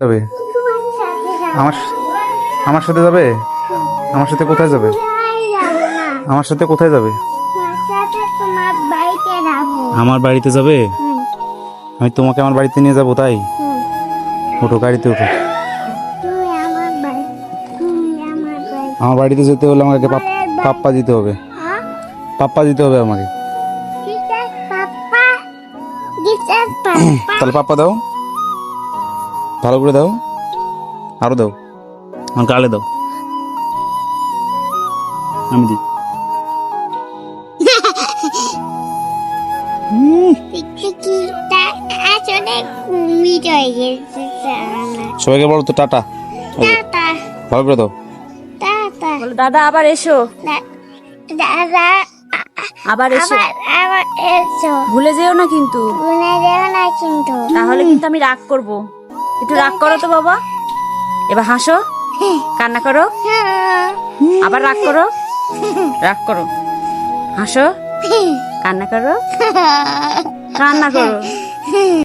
যাবে আমার আমার সাথে যাবে? আমার সাথে কোথায় যাবে? আমার সাথে কোথায় যাবে? আমার বাড়িতে যাবে? আমি তোমাকে আমার বাড়িতে নিয়ে যাবো, তাই? ওঠো, গাড়িতে ওঠো। আমার বাড়িতে যেতে হলে আমাকে পাপ্পা দিতে হবে। পাপ্পা দিতে হবে আমাকে। তাহলে পাপ্পা দাও, ভালো করে দাও, আরো দাও, আমার গালে দাও, আমি দিই। সবাইকে বলো তো টাটা, ভালো করে দাও। দাদা আবার এসো, দাদা আবার এসো, আবার এসো, ভুলে যেও না কিন্তু, ভুলে যেও না কিন্তু। তাহলে কিন্তু আমি রাগ করব। একটু রাগ করো তো বাবা, এবার হাসো, কান্না করো, আবার রাগ করো, রাগ করো, হাসো, কান্না করো, কান্না করো।